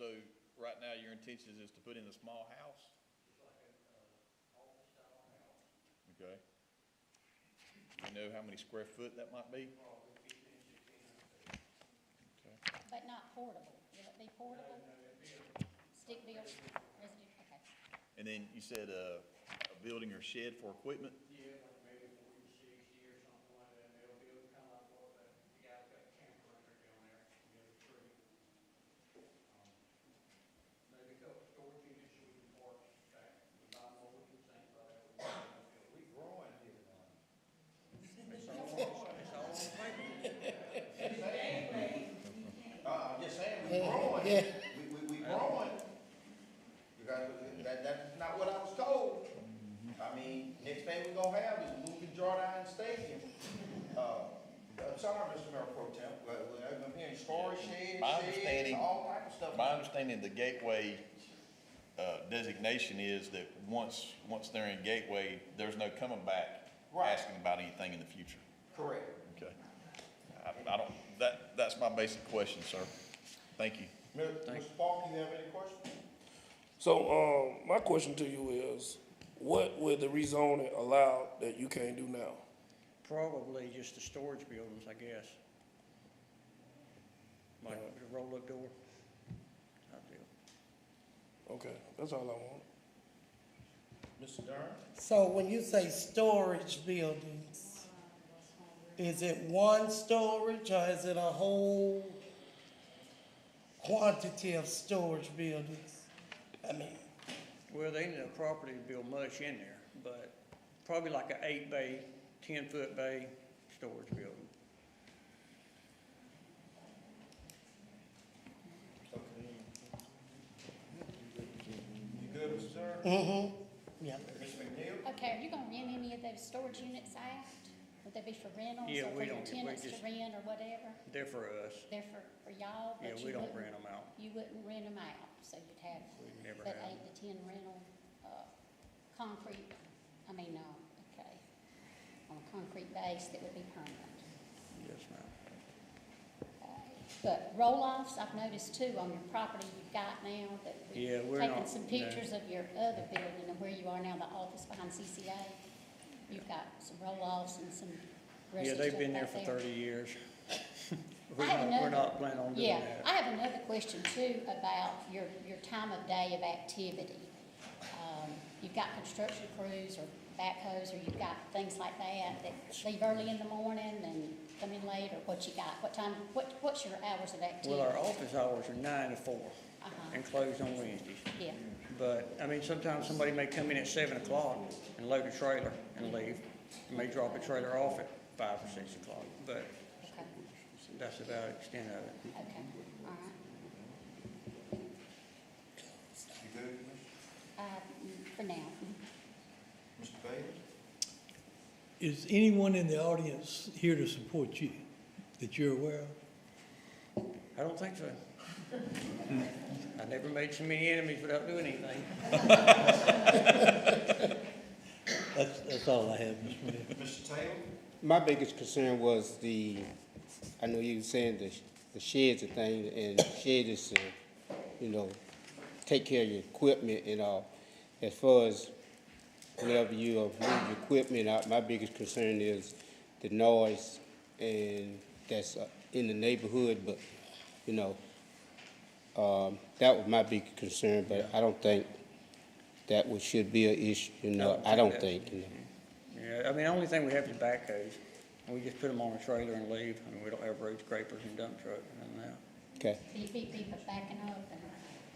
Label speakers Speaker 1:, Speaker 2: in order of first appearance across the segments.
Speaker 1: So right now, your intention is to put in a small house?
Speaker 2: It's like an office style house,
Speaker 1: Okay. You know how many square foot that might be?
Speaker 2: probably 1,500, 1,600 feet.
Speaker 1: Okay.
Speaker 3: But not portable. Will it be portable?
Speaker 2: No, it'd be a
Speaker 3: Stick built, residential, okay.
Speaker 1: And then you said a building or shed for equipment?
Speaker 2: yeah, like maybe 40 to 60 or something like that. They'll build kind of like what the guy's got a camper under down there, the other tree. Maybe a couple storage units so we can park back, we buy more, we can think right out. We growing here now.
Speaker 4: It's all on paper. I'm just saying, we growing.
Speaker 5: Yeah.
Speaker 4: We growing. Because that's not what I was told. I mean, next thing we gonna have is moving Jordan Stadium. I'm sorry, Mr. Mayor Pro Tem, I'm hearing storage sheds,
Speaker 1: My understanding-
Speaker 4: all type of stuff.
Speaker 1: My understanding, the Gateway designation is that once they're in Gateway, there's no coming back
Speaker 4: Right.
Speaker 1: asking about anything in the future.
Speaker 4: Correct.
Speaker 1: Okay. I don't, that's my basic question, sir. Thank you.
Speaker 4: Mr. Falk, you have any questions?
Speaker 5: So, my question to you is, what would the rezoning allow that you can't do now?
Speaker 6: Probably just the storage buildings, I guess. Like the roll-up door. Type deal.
Speaker 5: Okay, that's all I want.
Speaker 4: Mr. Durham?
Speaker 7: So when you say storage buildings, is it one storage or is it a whole quantity of storage buildings? I mean,
Speaker 6: Well, they ended up property to build much in there, but probably like a 8-bay, 10-foot bay storage building.
Speaker 4: You good, Mr. Durham?
Speaker 7: yeah.
Speaker 4: Ms. McNeil?
Speaker 3: Okay, are you gonna rent any of those storage units out? Would they be for rentals
Speaker 6: Yeah,
Speaker 3: or
Speaker 6: we
Speaker 3: for your
Speaker 6: don't- we
Speaker 3: tenants to
Speaker 6: just-
Speaker 3: rent or whatever?
Speaker 6: They're for us.
Speaker 3: They're for y'all,
Speaker 6: Yeah,
Speaker 3: but
Speaker 6: we
Speaker 3: you
Speaker 6: don't
Speaker 3: wouldn't,
Speaker 6: rent them out.
Speaker 3: you wouldn't rent them out, so you'd have
Speaker 6: We never
Speaker 3: that
Speaker 6: have.
Speaker 3: 8 to 10 rental, concrete, okay, on a concrete base that would be permanent.
Speaker 6: Yes, ma'am.
Speaker 3: But roll-offs, I've noticed too, on your property you've got now, that
Speaker 6: Yeah,
Speaker 3: we've
Speaker 6: we're
Speaker 3: taken
Speaker 6: not-
Speaker 3: some
Speaker 6: no.
Speaker 3: pictures of your other building and where you are now, the office behind CCA. You've got some roll-offs and some
Speaker 6: Yeah,
Speaker 3: rusty
Speaker 6: they've
Speaker 3: stuff
Speaker 6: been there
Speaker 3: back
Speaker 6: for 30 years.
Speaker 3: I have
Speaker 6: We're
Speaker 3: another-
Speaker 6: not planning on doing
Speaker 3: Yeah,
Speaker 6: that.
Speaker 3: I have another question too about your time of day of activity. You've got construction crews or backhoes, or you've got things like that leave early in the morning and come in late, or what you got? What time, what's your hours of activity?
Speaker 6: Well, our office hours are 9 to 4
Speaker 3: Uh-huh.
Speaker 6: and closed on Wednesdays.
Speaker 3: Yeah,
Speaker 6: But, I mean, sometimes somebody may come in at 7 o'clock and load a trailer and leave. May drop a trailer off at 5 or 6 o'clock, but
Speaker 3: okay,
Speaker 6: that's about the extent of it.
Speaker 3: okay, all right.
Speaker 4: You good,
Speaker 3: For now.
Speaker 4: Mr. Bailey?
Speaker 8: Is anyone in the audience here to support you, that you're aware of?
Speaker 6: I don't think so. I never made so many enemies without doing anything.
Speaker 8: That's all I have, Mr. Mayor.
Speaker 4: Mr. Taylor?
Speaker 9: My biggest concern was I know you were saying the sheds and things, and shed is to, take care of your equipment and all. As far as whenever you move your equipment out, my biggest concern is the noise and that's in the neighborhood, but, that was my big concern, but I don't think that should be an issue, I don't think.
Speaker 6: Yeah, I mean, the only thing we have is backhoes. We just put them on a trailer and leave. I mean, we don't have road scrapers and dump trucks and that.
Speaker 9: Okay.
Speaker 3: Beep, beep, beep, but backing up and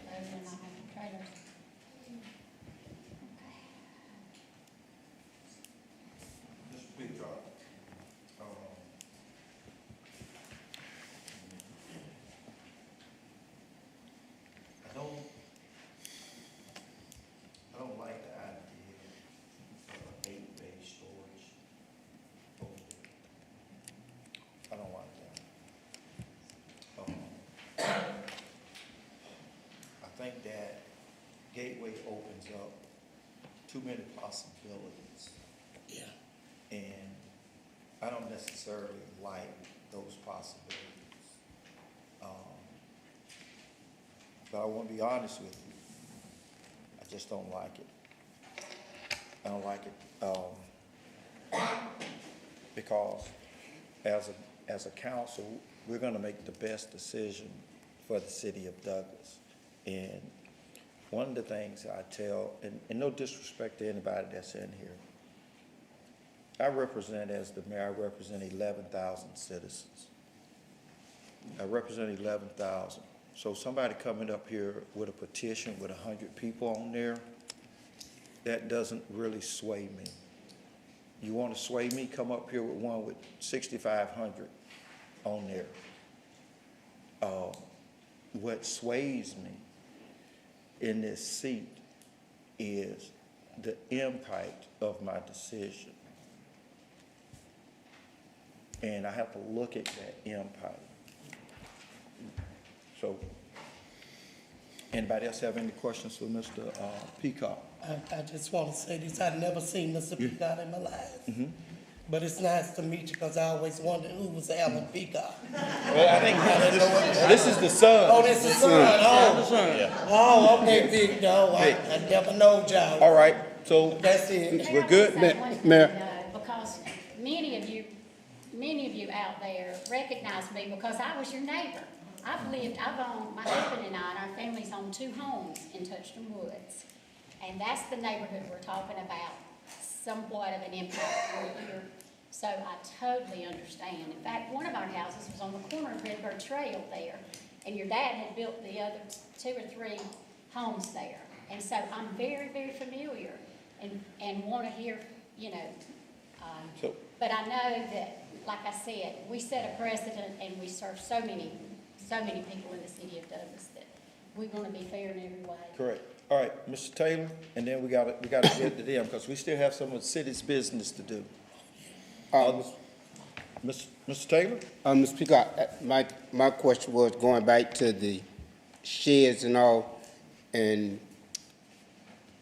Speaker 3: loading and all having trailers.
Speaker 4: Mr. Peacock? I don't like the idea of 8-bay storage over there. I don't like that. I think that Gateway opens up too many possibilities.
Speaker 7: Yeah.
Speaker 4: And I don't necessarily like those possibilities. but I want to be honest with you. I just don't like it. I don't like it, because as a council, we're gonna make the best decision for the city of Douglas. And one of the things I tell, and no disrespect to anybody that's in here, I represent, as the mayor, I represent 11,000 citizens. I represent 11,000. So somebody coming up here with a petition with 100 people on there, that doesn't really sway me. You want to sway me, come up here with one with 6,500 on there. What sways me in this seat is the impact of my decision. And I have to look at that impact. So, anybody else have any questions for Mr. Peacock?
Speaker 7: I just want to say this, I've never seen Mr. Peacock in my life. But it's nice to meet you, because I always wondered who was Alan Peacock.
Speaker 4: Well, I think this is the son.
Speaker 7: Oh, this is son, oh, okay, big dog, I never know y'all.
Speaker 4: All right, so
Speaker 7: That's it.
Speaker 4: we're good?
Speaker 3: May I say one thing,
Speaker 9: Mayor.
Speaker 3: though? Because many of you out there recognize me because I was your neighbor. I've owned, my husband and I, and our families own 2 homes in Touchstone Woods. And that's the neighborhood we're talking about, somewhat of an impact on here. So I totally understand. In fact, one of our houses was on the corner of Redbird Trail there, and your dad had built the other 2 or 3 homes there. And so I'm very, very familiar and want to hear,
Speaker 4: So-
Speaker 3: but I know that, like I said, we set a precedent and we serve so many people in the city of Douglas that we want to be fair in every way.
Speaker 4: Correct. All right, Mr. Taylor, and then we gotta get to them, because we still have some of the city's business to do. Mr. Taylor?
Speaker 9: Mr. Peacock, my question was going back to the sheds and all, and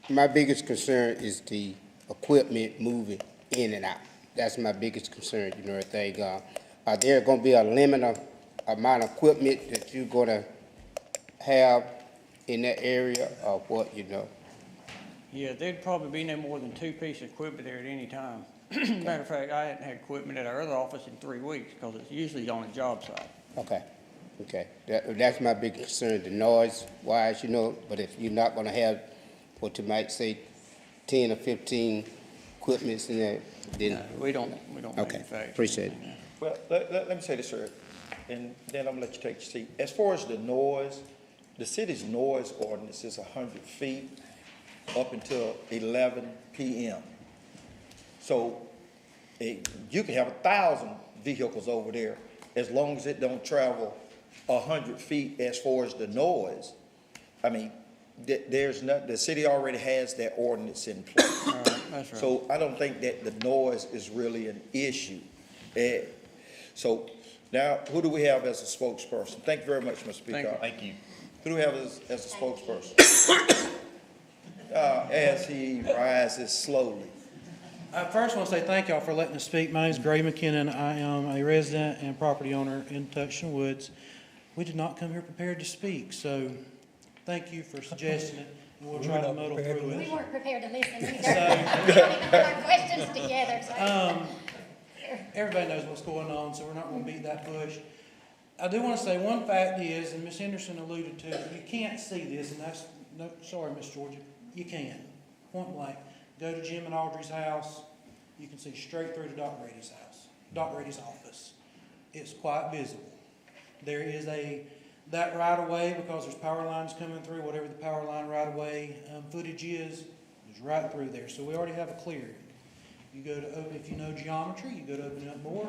Speaker 9: my biggest concern is the equipment moving in and out. That's my biggest concern, everything. Are there gonna be a limit of amount of equipment that you're gonna have in that area, or what,
Speaker 6: Yeah, there'd probably be no more than 2 pieces of equipment there at any time. Matter of fact, I hadn't had equipment at our other office in 3 weeks, because it's usually on a job site.
Speaker 9: Okay. That's my big concern, the noise wise, but if you're not gonna have, what you might say, 10 or 15 equipments in there, then.
Speaker 6: No, we don't
Speaker 9: Okay,
Speaker 6: manufacture.
Speaker 9: appreciate it.
Speaker 4: Well, let me say this, sir, and then I'm gonna let you take your seat. As far as the noise, the city's noise ordinance is 100 feet up until 11 p.m. So you can have 1,000 vehicles over there as long as it don't travel 100 feet as far as the noise. I mean, there's not, the city already has that ordinance in place.
Speaker 6: That's right.
Speaker 4: So I don't think that the noise is really an issue. So now, who do we have as a spokesperson? Thank you very much, Mr. Peacock.
Speaker 1: Thank you.
Speaker 4: Who do we have as a spokesperson? As he rises slowly.
Speaker 10: I first want to say thank y'all for letting us speak. My name is Gray McKinnon. I am a resident and property owner in Touchstone Woods. We did not come here prepared to speak, so thank you for suggesting it, and we'll try to muddle through
Speaker 3: We
Speaker 10: it.
Speaker 3: weren't prepared to listen either. We don't even put our questions together, so.
Speaker 10: Everybody knows what's going on, so we're not going to beat that bush. I do want to say one fact is, and Ms. Henderson alluded to it, you can't see this, and that's, no, sorry, Miss Georgia, you can, point blank. Go to Jim and Audrey's house, you can see straight through to Doc Brady's house, Doc Brady's office. It's quite visible. There is that right of way, because there's power lines coming through, whatever the power line right of way footage is right through there. So we already have a clearing. You go to, if you know geometry, you go to open up more,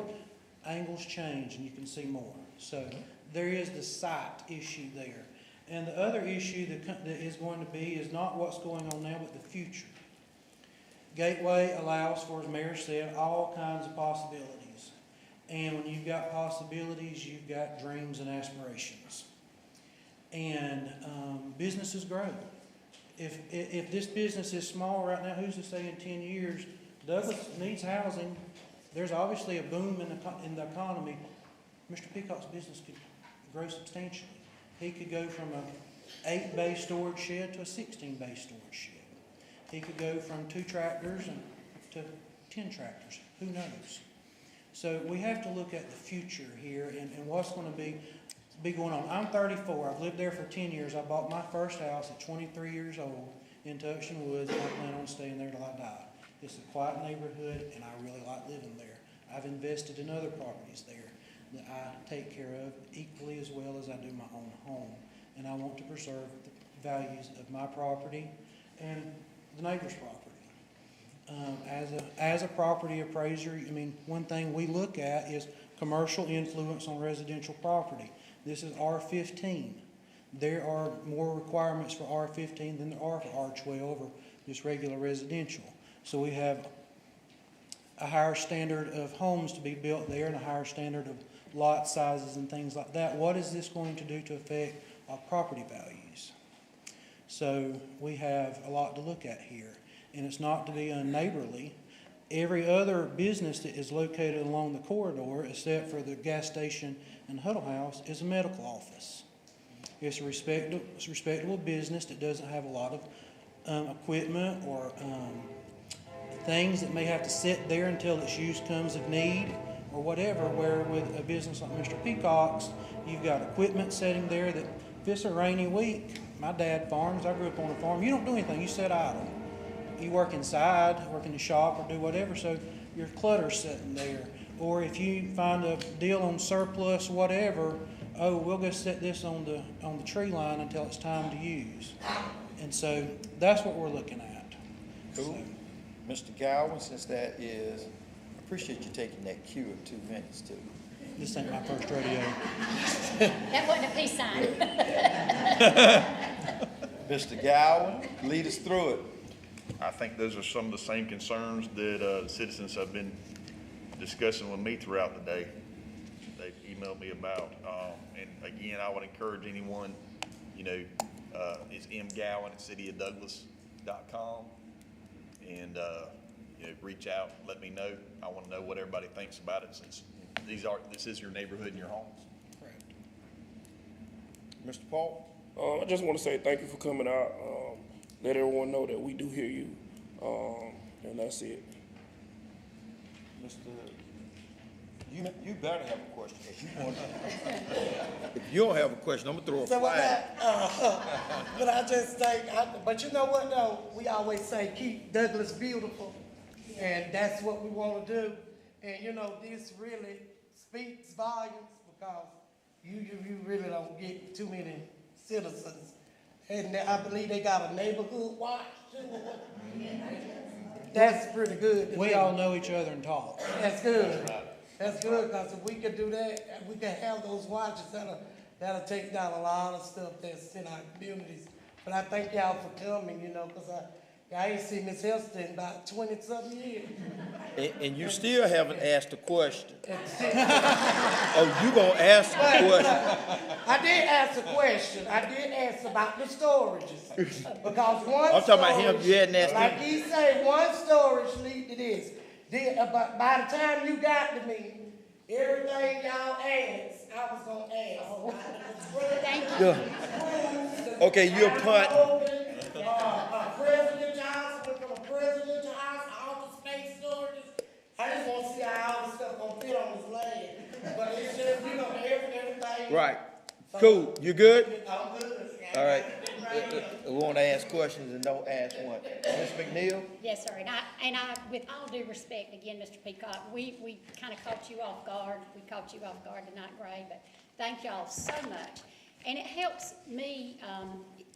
Speaker 10: angles change and you can see more. So there is the site issue there. And the other issue that is going to be is not what's going on now, but the future. Gateway allows for, as Mayor said, all kinds of possibilities. And when you've got possibilities, you've got dreams and aspirations. And businesses grow. If this business is small right now, who's to say in 10 years, Douglas needs housing, there's obviously a boom in the economy. Mr. Peacock's business could grow substantially. He could go from 8-bay storage shed to a 16-bay storage shed. He could go from 2 tractors to 10 tractors, who knows? So we have to look at the future here and what's gonna be going on. I'm 34, I've lived there for 10 years. I bought my first house at 23 years old in Tucson Woods, and I plan on staying there till I die. It's a quiet neighborhood, and I really like living there. I've invested in other properties there that I take care of equally as well as I do my own home. And I want to preserve the values of my property and the neighbor's property. As a property appraiser, I mean, one thing we look at is commercial influence on residential property. This is R15. There are more requirements for R15 than there are for R12 or just regular residential. So we have a higher standard of homes to be built there and a higher standard of lot sizes and things like that. What is this going to do to affect our property values? So we have a lot to look at here, and it's not to be unneighborly. Every other business that is located along the corridor, except for the gas station and Huddle House, is a medical office. It's a respectable business that doesn't have a lot of equipment or things that may have to sit there until its use comes of need or whatever, where with a business like Mr. Peacock's, you've got equipment sitting there that if it's a rainy week, my dad farms, I grew up on a farm, you don't do anything, you sit idle. You work inside, work in the shop or do whatever, so your clutter's sitting there. Or if you find a deal on surplus, whatever, oh, we'll go set this on the tree line until it's time to use. And so that's what we're looking at.
Speaker 4: Cool. Mr. Gowan, since that is, I appreciate you taking that cue of 2 minutes too.
Speaker 10: This ain't my first rodeo.
Speaker 3: That wasn't a peace sign.
Speaker 4: Mr. Gowan, lead us through it.
Speaker 1: I think those are some of the same concerns that citizens have been discussing with me throughout the day. They've emailed me about, and again, I would encourage anyone, it's mgowan@cityofdouglas.com, and reach out, let me know. I want to know what everybody thinks about it, since this is your neighborhood and your homes.
Speaker 10: Correct.
Speaker 4: Mr. Paul?
Speaker 5: I just want to say thank you for coming out. Let everyone know that we do hear you, and that's it.
Speaker 4: You better have a question. If you don't have a question, I'm gonna throw a
Speaker 7: So with
Speaker 4: flag.
Speaker 7: that, but I just think, but you know what though, we always say keep Douglas beautiful, and that's what we want to do. And this really speaks volumes because you really don't get too many citizens. And I believe they got a neighborhood watch too. That's pretty good.
Speaker 10: We all know each other and talk.
Speaker 7: That's good. That's good, because if we could do that, we could have those watches, that'll take down a lot of stuff that's in our communities. But I thank y'all for coming, because I ain't seen Miss Hester in about 20-something years.
Speaker 4: And you still haven't asked a question. Oh, you gonna ask a question?
Speaker 7: I did ask a question. I did ask about the storages. Because one
Speaker 4: I'm talking about him, you hadn't asked him.
Speaker 7: like he said, one storage lead to this. But by the time you got to me, everything y'all asked, I was gonna ask.
Speaker 3: Thank you.
Speaker 4: Okay, you're punt.
Speaker 7: Presidential house, went from a presidential house, office space storages. I just want to see how all this stuff gonna fit on this land. But it's just, everything.
Speaker 4: Right. Cool. You good?
Speaker 7: I'm good.
Speaker 4: All right. We want to ask questions and don't ask one. Ms. McNeil?
Speaker 3: Yes, sir, and I, with all due respect, again, Mr. Peacock, we kind of caught you off guard. We caught you off guard tonight, Gray, but thank y'all so much. And it helps me,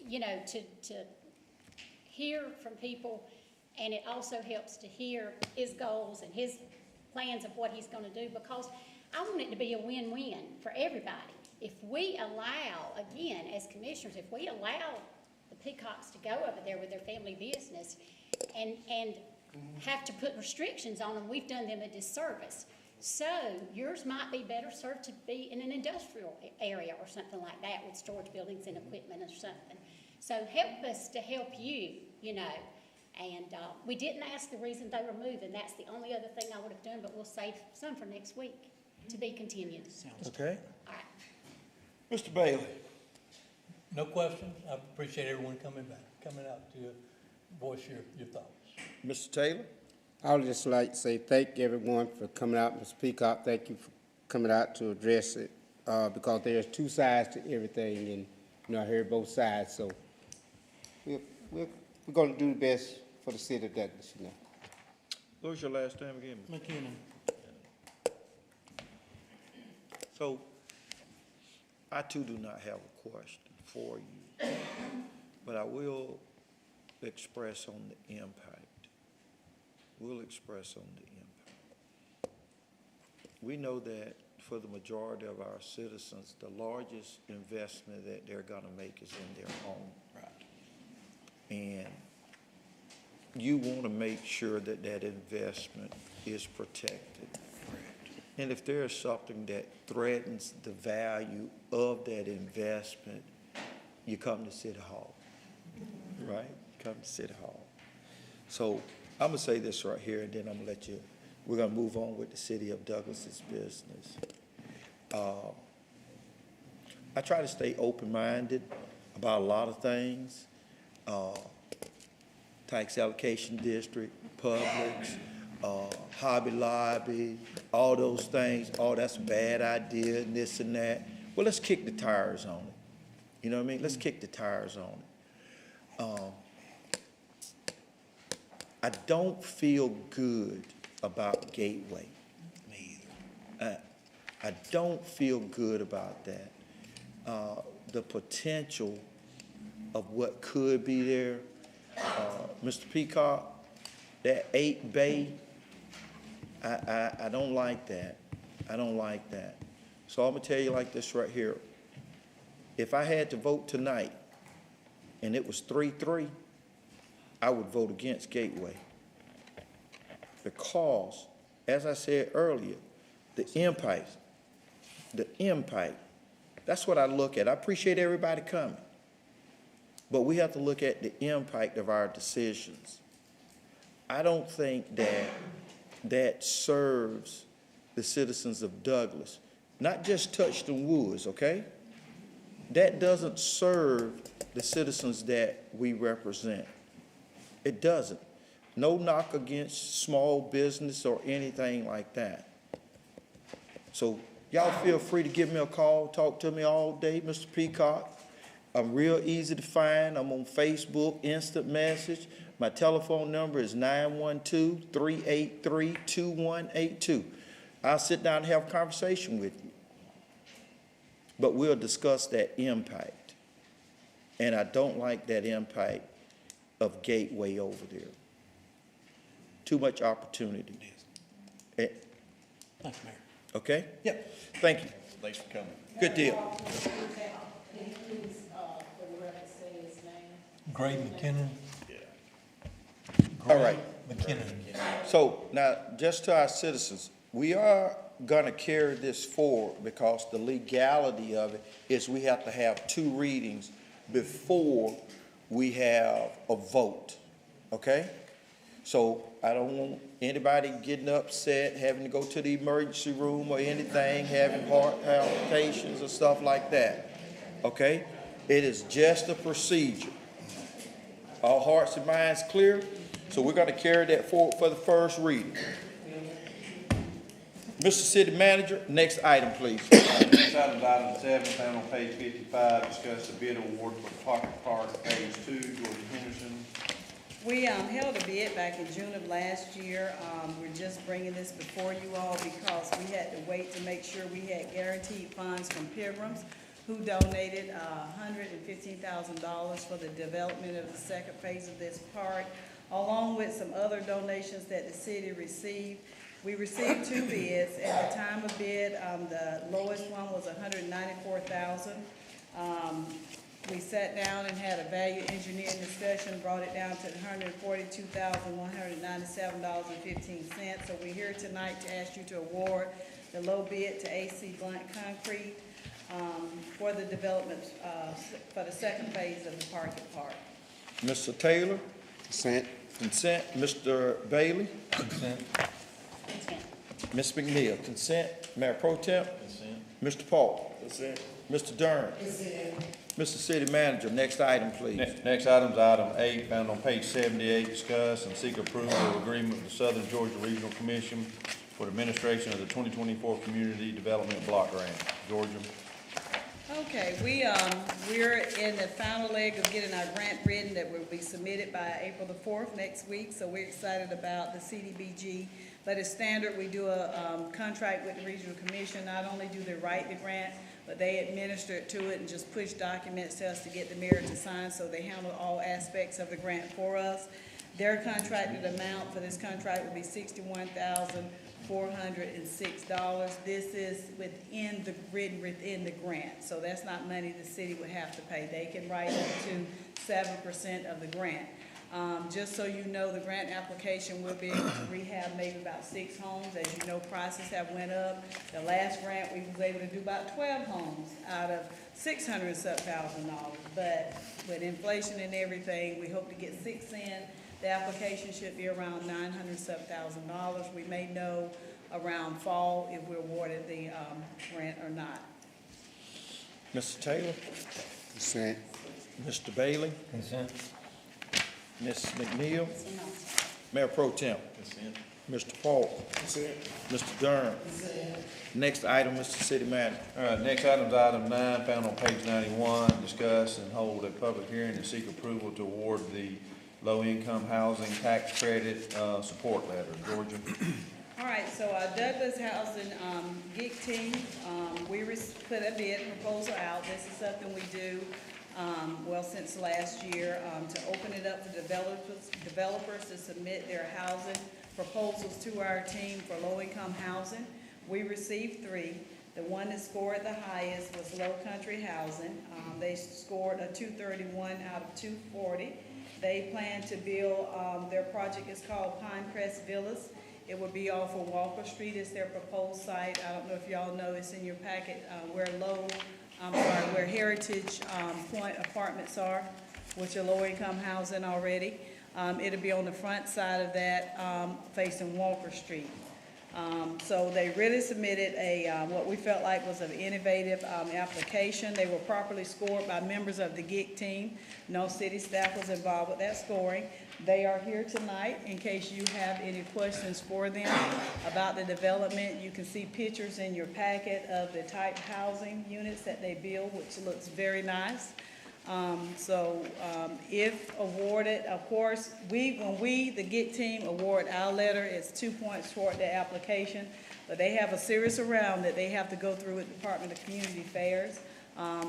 Speaker 3: to hear from people, and it also helps to hear his goals and his plans of what he's gonna do, because I want it to be a win-win for everybody. If we allow, again, as commissioners, if we allow the Peacocks to go over there with their family business and have to put restrictions on them, we've done them a disservice. So yours might be better served to be in an industrial area or something like that with storage buildings and equipment or something. So help us to help you, and we didn't ask the reason they were moving. That's the only other thing I would have done, but we'll save some for next week to be continued.
Speaker 10: Sounds
Speaker 4: Okay.
Speaker 3: All right.
Speaker 4: Mr. Bailey?
Speaker 8: No questions? I appreciate everyone coming out to voice your thoughts.
Speaker 4: Mr. Taylor?
Speaker 9: I would just like to say thank everyone for coming out. Mr. Peacock, thank you for coming out to address it, because there's two sides to everything, and, you know, I heard both sides, so we're gonna do the best for the city of Douglas, you know.
Speaker 4: What was your last name again?
Speaker 10: McKinnon.
Speaker 4: So, I too do not have a question for you, but I will express on the impact. We'll express on the impact. We know that for the majority of our citizens, the largest investment that they're gonna make is in their home. Right. And you wanna make sure that that investment is protected. And if there is something that threatens the value of that investment, you come to City Hall, right? Come to City Hall. So I'm gonna say this right here, and then I'm gonna let you, we're gonna move on with the City of Douglas's business. I try to stay open-minded about a lot of things. Tax allocation district, Publix, Hobby Lobby, all those things, oh, that's a bad idea, and this and that. Well, let's kick the tires on it. You know what I mean? Let's kick the tires on it. I don't feel good about Gateway. Me either. I don't feel good about that. The potential of what could be there. Mr. Peacock, that 8 bay, I don't like that. I don't like that. So I'm gonna tell you like this right here. If I had to vote tonight and it was 3-3, I would vote against Gateway. Because, as I said earlier, the impact, that's what I look at. I appreciate everybody coming. But we have to look at the impact of our decisions. I don't think that that serves the citizens of Douglas, not just Touchton Woods, okay? That doesn't serve the citizens that we represent. It doesn't. No knock against small business or anything like that. So y'all feel free to give me a call, talk to me all day, Mr. Peacock. I'm real easy to find. I'm on Facebook, instant message. My telephone number is 912-383-2182. I'll sit down and have a conversation with you. But we'll discuss that impact. And I don't like that impact of Gateway over there. Too much opportunity.
Speaker 10: Thank you, Mayor.
Speaker 4: Okay?
Speaker 10: Yep.
Speaker 4: Thank you.
Speaker 1: Thanks for coming.
Speaker 4: Good deal.
Speaker 8: Gray McKinnon.
Speaker 4: All right.
Speaker 8: McKinnon.
Speaker 4: So now, just to our citizens, we are gonna carry this forward because the legality of it is we have to have 2 readings before we have a vote, okay? So I don't want anybody getting upset, having to go to the emergency room or anything, having heart palpitations or stuff like that, okay? It is just a procedure. All hearts and minds clear? So we're gonna carry that forward for the first reading. Mr. City Manager, next item, please.
Speaker 2: Next item is item 7, found on page 55, discuss the bid award for Pocket Park Phase 2, George Henderson.
Speaker 11: We held a bid back in June of last year. We're just bringing this before you all because we had to wait to make sure we had guaranteed funds from Pilgrims, who donated $115,000 for the development of the second phase of this park, along with some other donations that the city received. We received 2 bids. At the time of bid, the lowest one was $194,000. We sat down and had a value engineering discussion, brought it down to $142,197.15. So we're here tonight to ask you to award the low bid to AC Blunt Concrete for the development, for the second phase of the Park.
Speaker 4: Mr. Taylor?
Speaker 9: Consent.
Speaker 4: Consent. Mr. Bailey?
Speaker 8: Consent.
Speaker 4: Ms. McNeil, consent. Mayor Pro Tem?
Speaker 1: Consent.
Speaker 4: Mr. Paul? Consent. Mr. Durham? Mr. City Manager, next item, please.
Speaker 2: Next item's item 8, found on page 78, discuss and seek approval of agreement with the Southern Georgia Regional Commission for the administration of the 2024 Community Development Block Grant. Georgia?
Speaker 11: Okay, we're in the final leg of getting our grant written that will be submitted by April the 4th next week, so we're excited about the CDBG. But as standard, we do a contract with the Regional Commission. Not only do they write the grant, but they administer it to it and just push documents to us to get the mayor to sign, so they handle all aspects of the grant for us. Their contracted amount for this contract would be $61,406. This is within the grant, so that's not money the city would have to pay. They can write up to 7% of the grant. Just so you know, the grant application will be able to rehab maybe about 6 homes. As you know, prices have went up. The last grant, we was able to do about 12 homes out of $600,000. But with inflation and everything, we hope to get 6 in. The application should be around $900,000. We may know around fall if we're awarded the grant or not.
Speaker 4: Mr. Taylor?
Speaker 9: Consent.
Speaker 4: Mr. Bailey?
Speaker 1: Consent.
Speaker 4: Ms. McNeil? Mayor Pro Tem?
Speaker 1: Consent.
Speaker 4: Mr. Paul? Mr. Durham? Next item, Mr. City Manager.
Speaker 2: All right, next item's item 9, found on page 91, discuss and hold a public hearing and seek approval to award the low-income housing tax credit support letter. Georgia?
Speaker 11: All right, so our Douglas Housing GIG team, we put a bid proposal out. This is something we do, since last year, to open it up for developers to submit their housing proposals to our team for low-income housing. We received 3. The one that scored the highest was Low Country Housing. They scored a 231 out of 240. They plan to build, their project is called Pinecrest Villas. It would be off of Walker Street. It's their proposed site. I don't know if y'all know, it's in your packet, where Heritage Point Apartments are, which are low-income housing already. It'll be on the front side of that, facing Walker Street. So they really submitted what we felt like was an innovative application. They were properly scored by members of the GIG team. No city staff was involved with that scoring. They are here tonight in case you have any questions for them about the development. You can see pictures in your packet of the type housing units that they build, which looks very nice. If awarded, of course, when the GIG team award our letter, it's 2 points toward the application, but they have a series of rounds that they have to go through with the Department of Community Affairs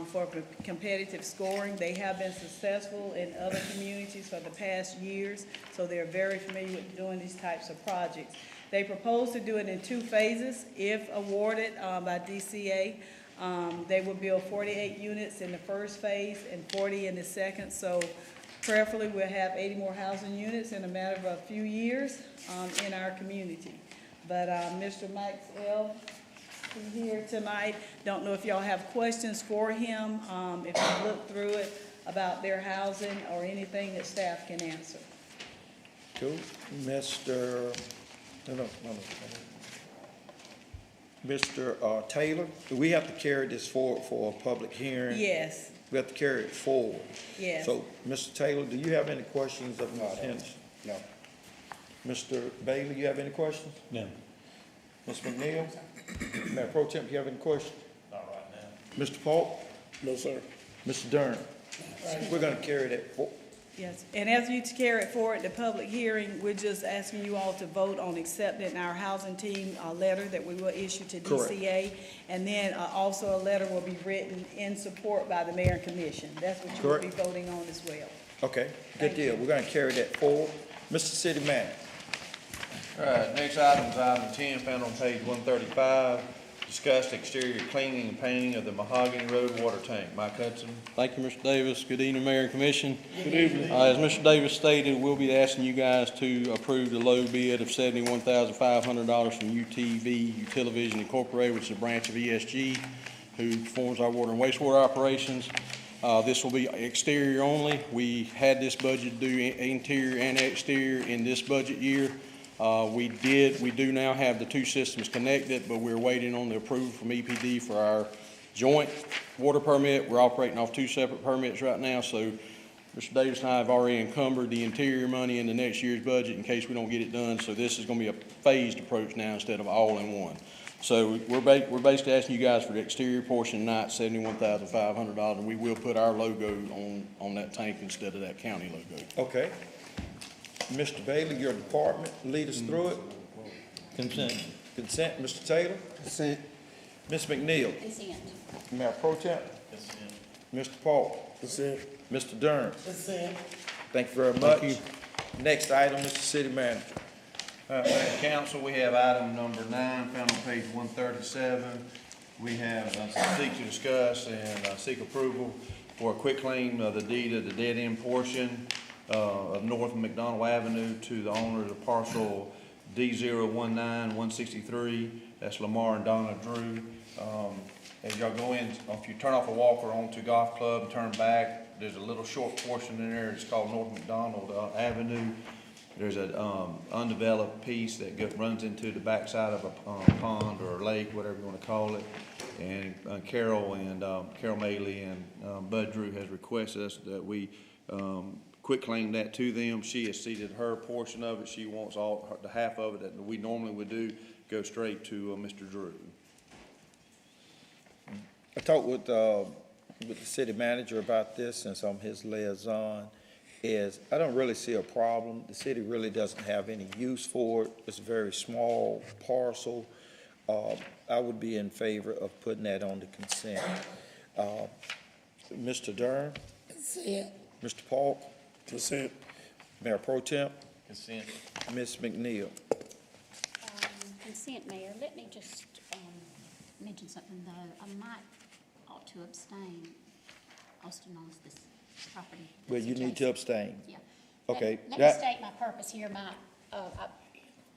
Speaker 11: for competitive scoring. They have been successful in other communities for the past years, so they're very familiar with doing these types of projects. They propose to do it in 2 phases. If awarded by DCA, they will build 48 units in the first phase and 40 in the second. So prayerfully, we'll have 80 more housing units in a matter of a few years in our community. But Mr. Mike L. is here tonight. Don't know if y'all have questions for him, if you look through it about their housing or anything that staff can answer.
Speaker 4: Cool. Mr. Taylor, do we have to carry this forward for a public hearing?
Speaker 11: Yes,
Speaker 4: We have to carry it forward.
Speaker 11: yes.
Speaker 4: So, Mr. Taylor, do you have any questions of Ms. Henderson?
Speaker 9: No.
Speaker 4: Mr. Bailey, you have any questions?
Speaker 8: No.
Speaker 4: Ms. McNeil? Mayor Pro Tem, you have any questions?
Speaker 1: Not right now.
Speaker 4: Mr. Paul?
Speaker 5: No, sir.
Speaker 4: Mr. Durham? We're gonna carry that forward.
Speaker 11: Yes, and as you carry it forward, the public hearing, we're just asking you all to vote on accepting our housing team letter that we will issue to DCA. And then also a letter will be written in support by the mayor and commission. That's what you will be voting on as well.
Speaker 4: Okay,
Speaker 11: Thank
Speaker 4: good deal.
Speaker 11: you.
Speaker 4: We're gonna carry that forward. Mr. City Manager?
Speaker 2: All right, next item's item 10, found on page 135, discuss exterior cleaning and painting of the Mahogany Road water tank. Mike Hudson.
Speaker 12: Thank you, Mr. Davis. Good evening, Mayor and Commission.
Speaker 5: Good evening.
Speaker 12: As Mr. Davis stated, we'll be asking you guys to approve the low bid of $71,500 from UTV, Utilivision Incorporated, which is a branch of ESG, who performs our water and wastewater operations. This will be exterior only. We had this budget do interior and exterior in this budget year. We do now have the 2 systems connected, but we're waiting on the approval from EPD for our joint water permit. We're operating off 2 separate permits right now, so Mr. Davis and I have already encumbered the interior money in the next year's budget in case we don't get it done. So this is gonna be a phased approach now instead of all in one. So we're basically asking you guys for the exterior portion tonight, $71,500, and we will put our logo on that tank instead of that county logo.
Speaker 4: Okay. Mr. Bailey, your department, lead us through it.
Speaker 8: Consent.
Speaker 4: Consent, Mr. Taylor?
Speaker 9: Consent.
Speaker 4: Ms. McNeil?
Speaker 3: Consent.
Speaker 4: Mayor Pro Tem? Mr. Paul?
Speaker 5: Consent.
Speaker 4: Mr. Durham?
Speaker 7: Consent.
Speaker 4: Thank you very much. Next item, Mr. City Manager.
Speaker 2: Madam Council, we have item number 9, found on page 137. We have seek to discuss and seek approval for a quick claim of the deed of the dead-end portion of North McDonald Avenue to the owners of parcel D019163. That's Lamar and Donna Drew. As y'all go in, if you turn off a Walker onto Golf Club and turn back, there's a little short portion in there. It's called North McDonald Avenue. There's an undeveloped piece that runs into the backside of a pond or a lake, whatever you want to call it. And Carol Maley and Bud Drew has requested us that we quit claim that to them. She has ceded her portion of it. She wants the half of it that we normally would do go straight to Mr. Drew.
Speaker 4: I talked with the city manager about this since I'm his liaison. I don't really see a problem. The city really doesn't have any use for it. It's a very small parcel. I would be in favor of putting that on the consent. Mr. Durham?
Speaker 7: Consent.
Speaker 4: Mr. Paul?
Speaker 5: Consent.
Speaker 4: Mayor Pro Tem?
Speaker 2: Consent.
Speaker 4: Ms. McNeil?
Speaker 3: Consent, Mayor. Let me just mention something, though. I ought to abstain. Austin owns this property.
Speaker 4: Well, you need to abstain.
Speaker 3: Yeah.
Speaker 4: Okay.
Speaker 3: Let me state my purpose here. A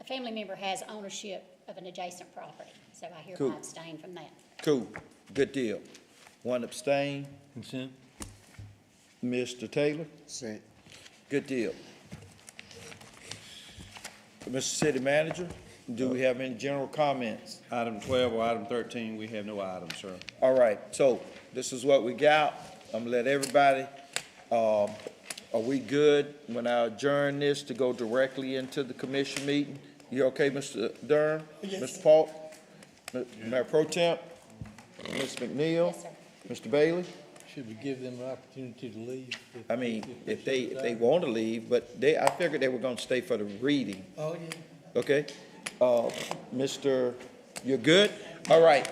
Speaker 3: family member has ownership of an adjacent property, so I hereby abstain from that.
Speaker 4: Cool. Good deal. One abstain.
Speaker 8: Consent.
Speaker 4: Mr. Taylor?
Speaker 9: Consent.
Speaker 4: Good deal. Mr. City Manager, do we have any general comments?
Speaker 2: Item 12 or item 13, we have no items, sir.
Speaker 4: All right, so this is what we got. I'm gonna let everybody, are we good when I adjourn this to go directly into the commission meeting? You okay, Mr. Durham?
Speaker 7: Yes.
Speaker 4: Mr. Paul? Mayor Pro Temp? Ms. McNeil?
Speaker 3: Yes, sir.
Speaker 4: Mr. Bailey?
Speaker 8: Should we give them an opportunity to leave?
Speaker 4: I mean, if they want to leave, but I figured they were gonna stay for the reading.
Speaker 7: Oh, yeah.
Speaker 4: Okay, Mr., you're good? All right.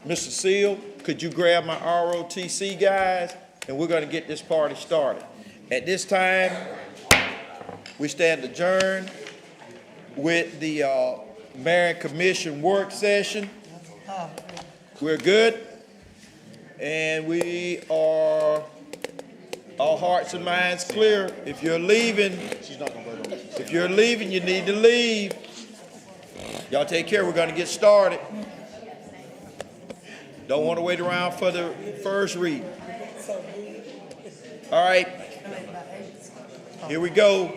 Speaker 4: Mr. Seal, could you grab my ROTC guys? And we're gonna get this party started. At this time, we stand adjourned with the Marion Commission work session. We're good? And we are, all hearts and minds clear. If you're leaving, you need to leave. Y'all take care, we're gonna get started. Don't wanna wait around for the first reading. All right, here we go.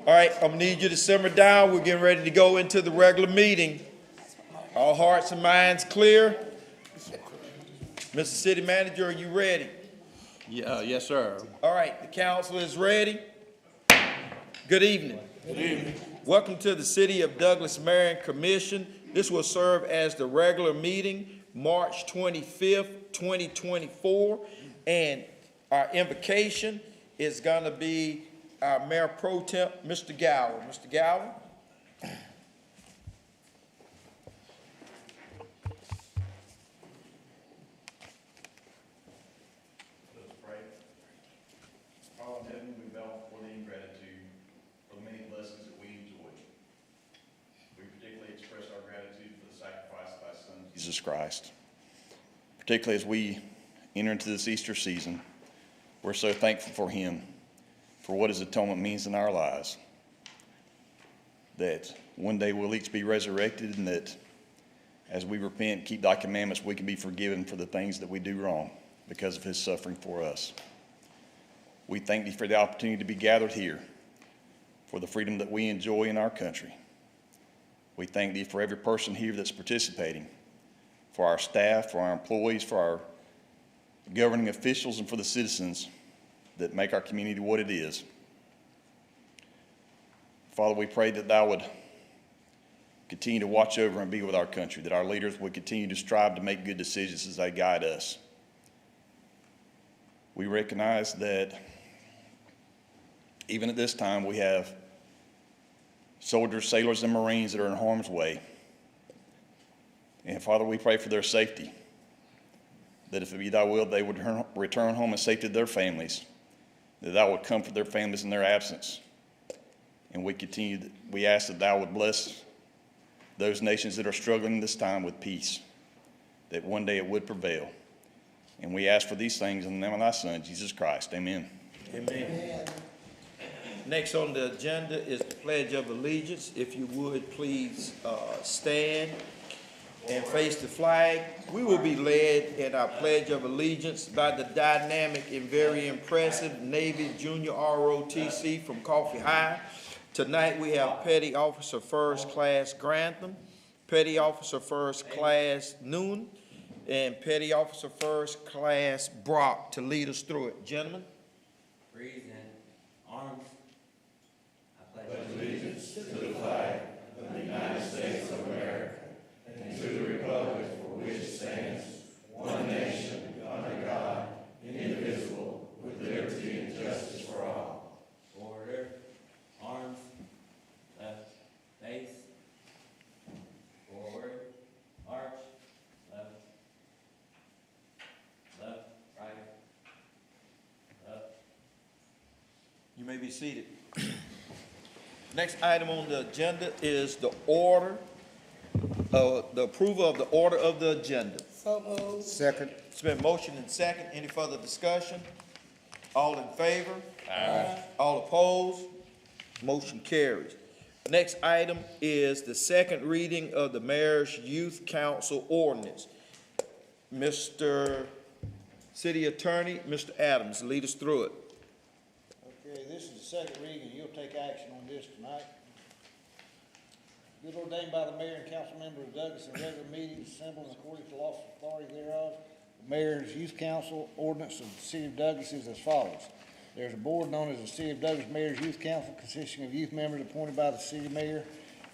Speaker 4: All right, I'm gonna need you to simmer down. We're getting ready to go into the regular meeting. All hearts and minds clear? Mr. City Manager, are you ready?
Speaker 2: Yeah, yes, sir.
Speaker 4: All right, the council is ready. Good evening.
Speaker 5: Good evening.
Speaker 4: Welcome to the City of Douglas Marion Commission. This will serve as the regular meeting, March 25th, 2024. And our invocation is gonna be our Mayor Pro Tem, Mr. Gower. Mr. Gower?
Speaker 1: Father in heaven, we bow before thee in gratitude for the many blessings that we enjoy. We particularly express our gratitude for the sacrifice of thy Son, Jesus Christ. Particularly as we enter into this Easter season, we're so thankful for him, for what his atonement means in our lives. That one day we'll each be resurrected, and that as we repent, keep thy commandments, we can be forgiven for the things that we do wrong because of his suffering for us. We thank thee for the opportunity to be gathered here for the freedom that we enjoy in our country. We thank thee for every person here that's participating, for our staff, for our employees, for our governing officials, and for the citizens that make our community what it is. Father, we pray that thou would continue to watch over and be with our country, that our leaders would continue to strive to make good decisions as they guide us. We recognize that even at this time, we have soldiers, sailors, and Marines that are in harm's way. And Father, we pray for their safety, that if it be thy will, they would return home in safety to their families, that thou would comfort their families in their absence. And we ask that thou would bless those nations that are struggling this time with peace, that one day it would prevail. And we ask for these things in the name of thy Son, Jesus Christ. Amen.
Speaker 4: Amen. Next on the agenda is the Pledge of Allegiance. If you would, please stand and face the flag. We will be led in our Pledge of Allegiance by the dynamic and very impressive Navy Junior ROTC from Coffee High. Tonight we have Petty Officer First Class Grantham, Petty Officer First Class Noon, and Petty Officer First Class Brock to lead us through it. Gentlemen.
Speaker 13: Raise in arms. I pledge allegiance to the flag of the United States of America and to the republic for which it stands, one nation, under God, indivisible, with liberty and justice for all. Order. Arms. Left. Base. Forward. March. Left. Left. Right. Left.
Speaker 4: You may be seated. Next item on the agenda is the order, the approval of the order of the agenda.
Speaker 7: So moved.
Speaker 9: Second.
Speaker 4: It's been motioned and second. Any further discussion? All in favor? Aye. All opposed? Motion carries. Next item is the second reading of the Mayor's Youth Council ordinance. Mr. City Attorney, Mr. Adams, lead us through it.
Speaker 14: Okay, this is the second reading, you'll take action on this tonight. Good ordained by the mayor and council members of Douglas in regular meetings assembled in accordance to lawful authority thereof. The Mayor's Youth Council ordinance of the City of Douglas is as follows. There's a board known as the City of Douglas Mayor's Youth Council consisting of youth members appointed by the city mayor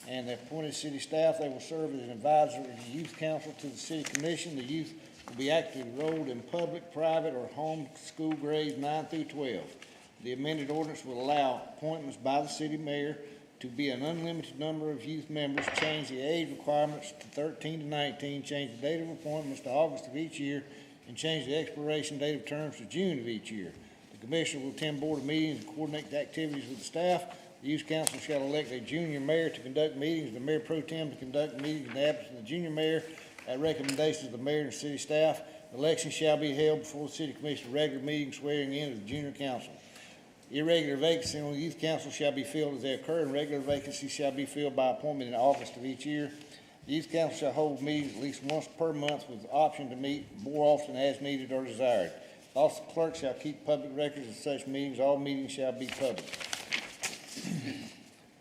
Speaker 14: and the appointed city staff. They will serve as an advisor of the youth council to the city commission. The youth will be actively enrolled in public, private, or home school grades 9 through 12. The amended ordinance will allow appointments by the city mayor to be an unlimited number of youth members, change the age requirements to 13 to 19, change the date of appointments to August of each year, and change the expiration date of terms to June of each year. The commissioner will attend board meetings and coordinate the activities with the staff. The youth council shall elect a junior mayor to conduct meetings, the mayor pro tem to conduct meetings in the absence of the junior mayor at recommendations of the mayor and city staff. Elections shall be held before the city commission regular meeting swearing in of the junior council. Irregular vacancies on the youth council shall be filled as they occur, and regular vacancies shall be filled by appointment in August of each year. The youth council shall hold meetings at least once per month with the option to meet more often as needed or desired. The office of clerk shall keep public records of such meetings. All meetings shall be public.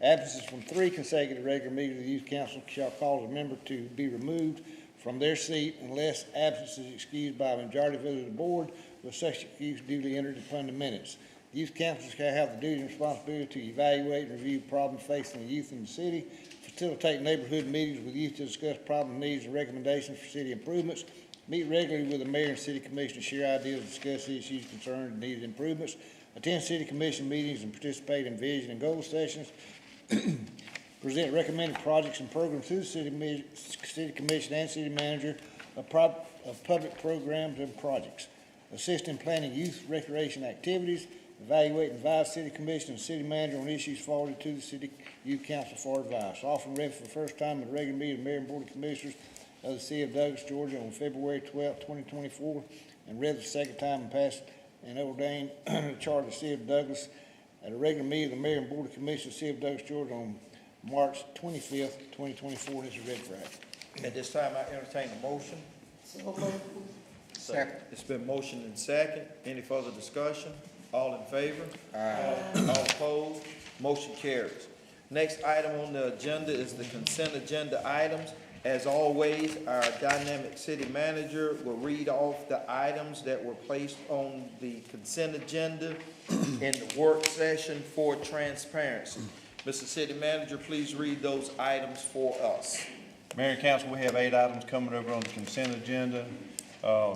Speaker 14: Absences from 3 consecutive regular meetings of the youth council shall cause a member to be removed from their seat unless absence is excused by a majority vote of the board, with such excuse duly entered upon the minutes. The youth council shall have the duty and responsibility to evaluate and review problems facing the youth in the city, facilitate neighborhood meetings with youth to discuss problem needs and recommendations for city improvements, meet regularly with the mayor and city commission to share ideas, discuss issues, concerns, and needed improvements, attend city commission meetings and participate in vision and goal sessions, present recommended projects and programs to the city commission and city manager of public programs and projects, assist in planning youth recreation activities, evaluate and advise city commission and city manager on issues forwarded to the city youth council for advice. Often read for the first time at a regular meeting of the mayor and board of commissioners of the city of Douglas, Georgia on February 12, 2024, and read the second time and passed and ordained the charter of the city of Douglas at a regular meeting of the mayor and board of commissioners of the city of Douglas, Georgia on March 25th, 2024, and this is read for action.
Speaker 4: At this time, I entertain a motion.
Speaker 7: So moved.
Speaker 4: Second. It's been motioned and second. Any further discussion? All in favor? Aye. All opposed? Motion carries. Next item on the agenda is the consent agenda items. As always, our dynamic city manager will read off the items that were placed on the consent agenda in the work session for transparency. Mr. City Manager, please read those items for us.
Speaker 2: Mayor and council, we have 8 items coming over on the consent agenda.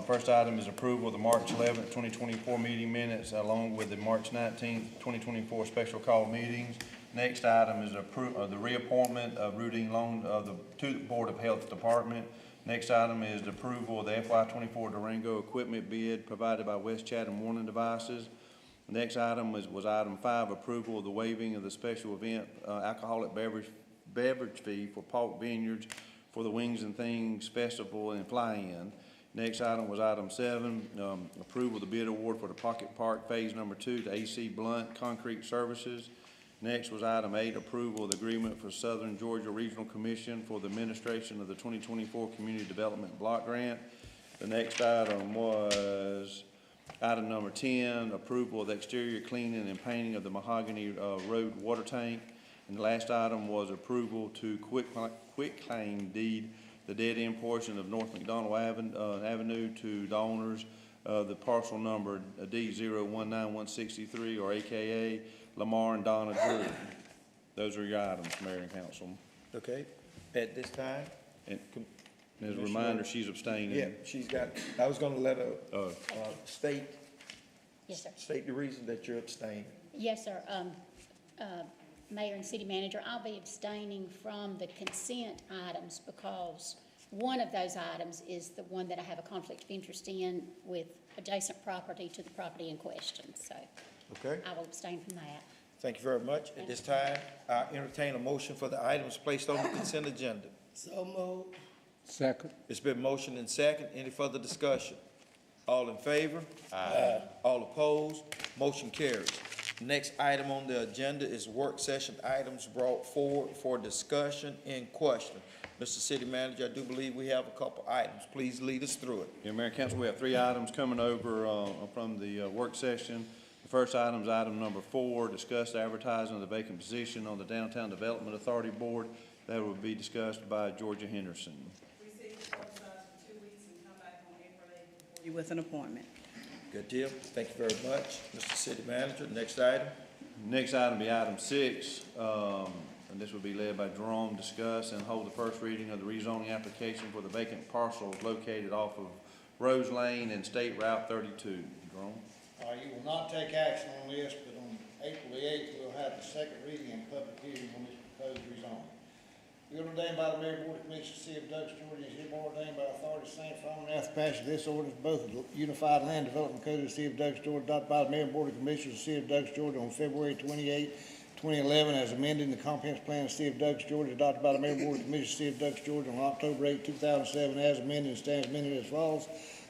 Speaker 2: First item is approval of the March 11th, 2024 meeting minutes along with the March 19th, 2024 special call meetings. Next item is the reappointment of Rudine Long to the Board of Health Department. Next item is the approval of the FY24 Durango equipment bid provided by West Chatham Warning Devices. The next item was item 5, approval of the waiving of the special event alcoholic beverage fee for Park Vineyards for the Wings and Things Festival and Fly-In. Next item was item 7, approval of the bid award for the Pocket Park Phase Number 2 to AC Blunt Concrete Services. Next was item 8, approval of the agreement for Southern Georgia Regional Commission for the administration of the 2024 Community Development Block Grant. The next item was item number 10, approval of the exterior cleaning and painting of the Mahogany Road water tank. And the last item was approval to quitclaim deed the dead-end portion of North McDonald Avenue to the owners of the parcel number D019163, or AKA Lamar and Donna Drew. Those are your items, Mayor and Council.
Speaker 4: Okay, at this time?
Speaker 2: And as a reminder, she's abstaining.
Speaker 4: Yeah, she's got, I was gonna let her, state
Speaker 3: Yes, sir.
Speaker 4: State the reason that you're abstaining.
Speaker 3: Yes, sir. Mayor and City Manager, I'll be abstaining from the consent items because one of those items is the one that I have a conflict of interest in with adjacent property to the property in question. So
Speaker 4: Okay,
Speaker 3: I will abstain from that.
Speaker 4: thank you very much. At this time, I entertain a motion for the items placed on the consent agenda.
Speaker 7: So moved.
Speaker 9: Second.
Speaker 4: It's been motioned and second. Any further discussion? All in favor? Aye. All opposed? Motion carries. Next item on the agenda is work session items brought forward for discussion in question. Mr. City Manager, I do believe we have a couple items. Please lead us through it.
Speaker 2: Yeah, Mayor and Council, we have 3 items coming over from the work session. The first item is item number 4, discuss advertising of the vacant position on the Downtown Development Authority Board. That will be discussed by Georgia Henderson.
Speaker 11: Receive the publicized for 2 weeks and come back on April 8th before you with an appointment.
Speaker 4: Good deal. Thank you very much. Mr. City Manager, next item.
Speaker 2: Next item will be item 6, and this will be led by Jerome. Discuss and hold the first reading of the rezoning application for the vacant parcels located off of Rose Lane and State Route 32. Jerome?
Speaker 14: You will not take action on this, but on April the 8th, we'll have the second reading and public hearing on this proposed rezoning. Be ordained by the Mayor Board of Commissioners, City of Douglas, Georgia, is hereby ordained by authority of St. Paul and after passage of this ordinance, both the Unified Land Development Code of the City of Douglas, Georgia, adopted by the Mayor Board of Commissioners of the City of Douglas, Georgia on February 28, 2011, as amended in the comprehensive plan of the City of Douglas, Georgia, adopted by the Mayor Board of Commissioners of the City of Douglas, Georgia on October 8, 2007, as amended and stands amended as follows.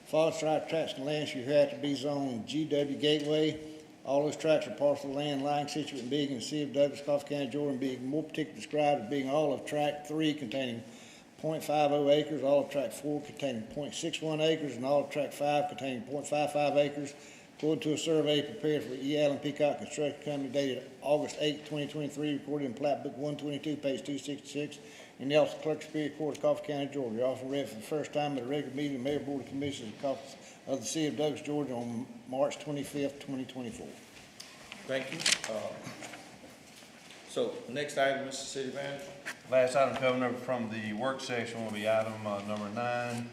Speaker 14: Following strike tracts and lands you have to be zoned GW Gateway. All those tracts are parcel of land lying situate and being in the City of Douglas, Coffee County, Georgia, and being more particularly described as being all of Tract 3 containing .50 acres, all of Tract 4 containing .61 acres, and all of Tract 5 containing .55 acres, according to a survey prepared for E. Allen Peacock Construction Company dated August 8, 2023, recorded in Plat Book 122, page 266, in the Office of Clerk Superior Court of Coffee County, Georgia. Also read for the first time at a regular meeting of the Mayor Board of Commissioners of the City of Douglas, Georgia on March 25th, 2024.
Speaker 4: Thank you. So, next item, Mr. City Manager.
Speaker 2: Last item coming over from the work session will be item number 9,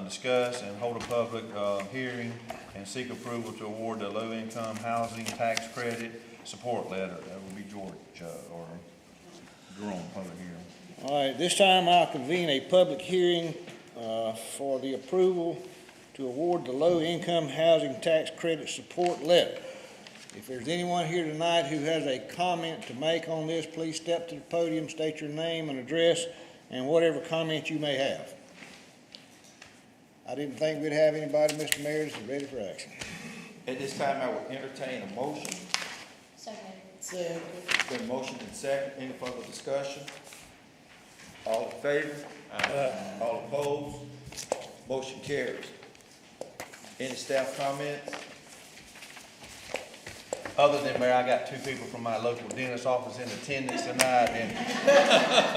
Speaker 2: discuss and hold a public hearing and seek approval to award the low-income housing tax credit support letter. That will be Georgia or Jerome, public hearing.
Speaker 14: All right, this time I'll convene a public hearing for the approval to award the low-income housing tax credit support letter. If there's anyone here tonight who has a comment to make on this, please step to the podium, state your name and address, and whatever comment you may have. I didn't think we'd have anybody, Mr. Mayor, that's ready for action.
Speaker 4: At this time, I will entertain a motion.
Speaker 3: So moved.
Speaker 7: Second.
Speaker 4: It's been motioned and second. Any further discussion? All in favor? All opposed? Motion carries. Any staff comments?
Speaker 2: Other than Mayor, I got 2 people from my local dentist office in attendance tonight, and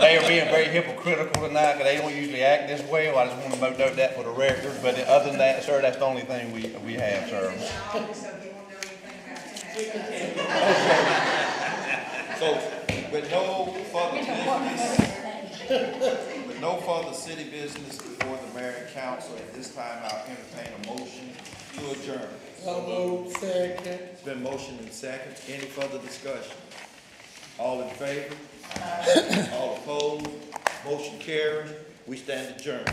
Speaker 2: they are being very hypocritical tonight, because they don't usually act this way. Well, I just want to note that for the record, but other than that, sir, that's the only thing we have, sir.
Speaker 4: So, with no further business, with no further city business before the mayor and council, at this time, I'll entertain a motion to adjourn.
Speaker 7: Second.
Speaker 4: It's been motioned and second. Any further discussion? All in favor? All opposed? Motion carries. We stand adjourned.